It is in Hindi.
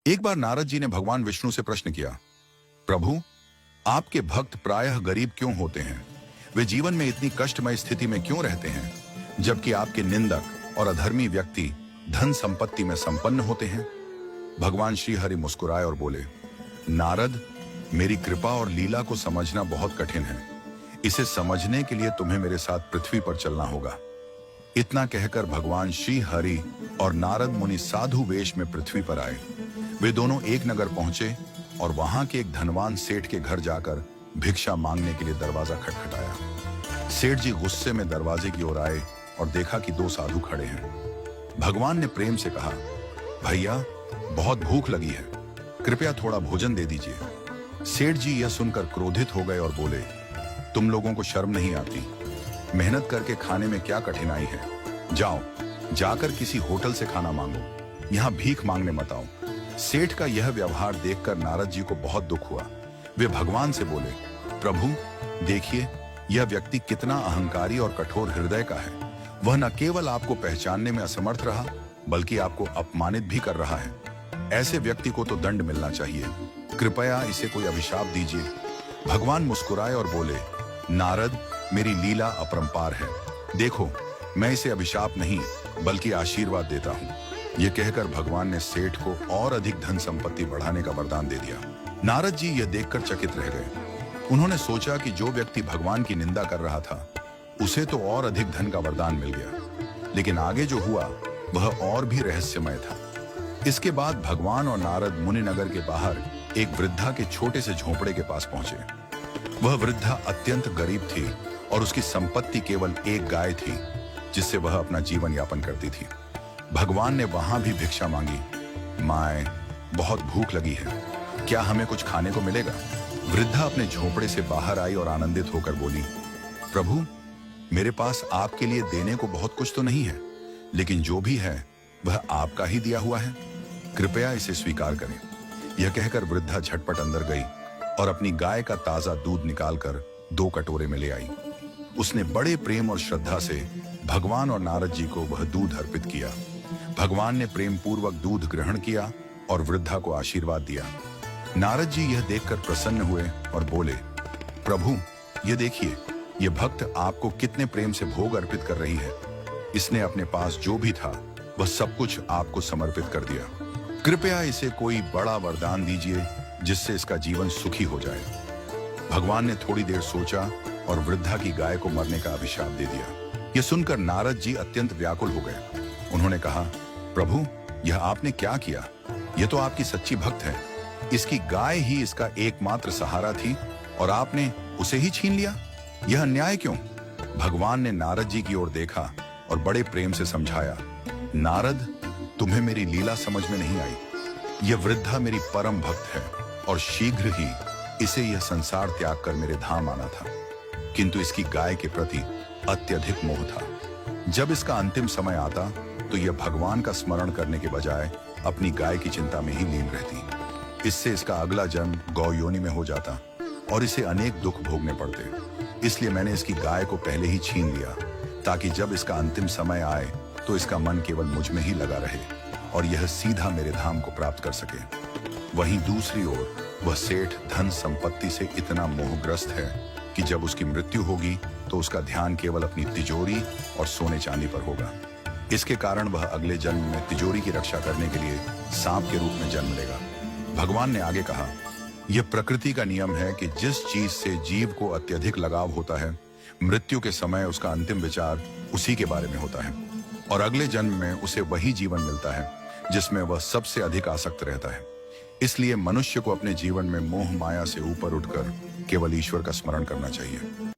एक बार नारद जी ने भगवान विष्णु से प्रश्न किया, प्रभु, आपके भक्त प्रायः गरीब क्यों होते हैं? वे जीवन में इतनी कष्टमय स्थिति में क्यों रहते हैं, जबकि आपके निंदक और अधर्मी व्यक्ति धन संपत्ति में संपन्न होते हैं? भगवान श्री हरि मुस्कुराए और बोले, नारद, मेरी कृपा और लीला को समझना बहुत कठिन है। इसे समझने के लिए तुम्हें मेरे साथ पृथ्वी पर चलना होगा। इतना कहकर भगवान श्री हरि और नारद मुनि साधु वेश में पृथ्वी पर आए। वे दोनों एक नगर पहुंचे और वहां के एक धनवान सेठ के घर जाकर भिक्षा मांगने के लिए दरवाजा खटखटाया। सेठ जी गुस्से में दरवाजे की ओर आए और देखा कि दो साधु खड़े हैं। भगवान ने प्रेम से कहा, भैया, बहुत भूख लगी है, कृपया थोड़ा भोजन दे दीजिए। सेठ जी यह सुनकर क्रोधित हो गए और बोले, तुम लोगों को शर्म नहीं आती? मेहनत करके खाने में क्या कठिनाई है? जाओ, जाकर किसी होटल से खाना मांगो, यहाँ भीख मांगने मत आओ। सेठ का यह व्यवहार देखकर नारद जी को बहुत दुख हुआ। वे भगवान से बोले, प्रभु, देखिए, यह व्यक्ति कितना अहंकारी और कठोर हृदय का है। वह न केवल आपको पहचानने में असमर्थ रहा, बल्कि आपको अपमानित भी कर रहा है। ऐसे व्यक्ति को तो दंड मिलना चाहिए। कृपया इसे कोई अभिशाप दीजिए। भगवान मुस्कुराए और बोले, नारद, मेरी लीला अपरंपार है। देखो, मैं इसे अभिशाप नहीं बल्कि आशीर्वाद देता हूँ। यह कहकर भगवान ने सेठ को और अधिक धन संपत्ति बढ़ाने का वरदान दे दिया। नारद जी यह देखकर चकित रह गए। उन्होंने सोचा कि जो व्यक्ति भगवान की निंदा कर रहा था, उसे तो और अधिक धन का वरदान मिल गया, लेकिन आगे जो हुआ वह और भी रहस्यमय था। इसके बाद भगवान और नारद मुनि नगर के बाहर एक वृद्धा के छोटे से झोंपड़े के पास पहुंचे। वह वृद्धा अत्यंत गरीब थी और उसकी संपत्ति केवल एक गाय थी, जिससे वह अपना जीवन यापन करती थी। भगवान ने वहां भी भिक्षा मांगी। माए, बहुत भूख लगी है, क्या हमें कुछ खाने को मिलेगा? वृद्धा अपने झोंपड़े से बाहर आई और आनंदित होकर बोली, प्रभु, मेरे पास आपके लिए देने को बहुत कुछ तो नहीं है, लेकिन जो भी है वह आपका ही दिया हुआ है। कृपया इसे स्वीकार करें। यह कहकर वृद्धा झटपट अंदर गई और अपनी गाय का ताजा दूध निकालकर 2 कटोरे में ले आई। उसने बड़े प्रेम और श्रद्धा से भगवान और नारद जी को वह दूध अर्पित किया। भगवान ने प्रेम पूर्वक दूध ग्रहण किया और वृद्धा को आशीर्वाद दिया। नारद जी यह देखकर प्रसन्न हुए और बोले, प्रभु, यह देखिए, यह भक्त आपको कितने प्रेम से भोग अर्पित कर रही है। इसने अपने पास जो भी था वह सब कुछ आपको समर्पित कर दिया। कृपया इसे कोई बड़ा वरदान दीजिए जिससे इसका जीवन सुखी हो जाए। भगवान ने थोड़ी देर सोचा और वृद्धा की गाय को मरने का अभिशाप दे दिया। यह सुनकर नारद जी अत्यंत व्याकुल हो गए। उन्होंने कहा, प्रभु, यह आपने क्या किया? यह तो आपकी सच्ची भक्त है। इसकी गाय ही इसका एकमात्र सहारा थी और आपने उसे ही छीन लिया। यह अन्याय क्यों? भगवान ने नारद जी की ओर देखा और बड़े प्रेम से समझाया, नारद, तुम्हें मेरी लीला समझ में नहीं आई। यह वृद्धा मेरी परम भक्त है और शीघ्र ही इसे यह संसार त्याग कर मेरे धाम आना था, किंतु इसकी गाय के प्रति अत्यधिक मोह था। जब इसका अंतिम समय आता तो यह भगवान का स्मरण करने के बजाय अपनी गाय की चिंता में ही लीन रहती। इससे इसका अगला जन्म गौ योनि में हो जाता और इसे अनेक दुख भोगने पड़ते। इसलिए मैंने इसकी गाय को पहले ही छीन लिया, ताकि जब इसका अंतिम समय आए तो इसका मन केवल मुझ में ही लगा रहे और यह सीधा मेरे धाम को प्राप्त कर सके। वहीं दूसरी ओर वह सेठ धन संपत्ति से इतना मोहग्रस्त है कि जब उसकी मृत्यु होगी तो उसका ध्यान केवल अपनी तिजोरी और सोने चांदी पर होगा। इसके कारण वह अगले जन्म में तिजोरी की रक्षा करने के लिए सांप के रूप में जन्म लेगा। भगवान ने आगे कहा, यह प्रकृति का नियम है कि जिस चीज से जीव को अत्यधिक लगाव होता है, मृत्यु के समय उसका अंतिम विचार उसी के बारे में होता है और अगले जन्म में उसे वही जीवन मिलता है जिसमें वह सबसे अधिक आसक्त रहता है। इसलिए मनुष्य को अपने जीवन में मोह माया से ऊपर उठकर केवल ईश्वर का स्मरण करना चाहिए।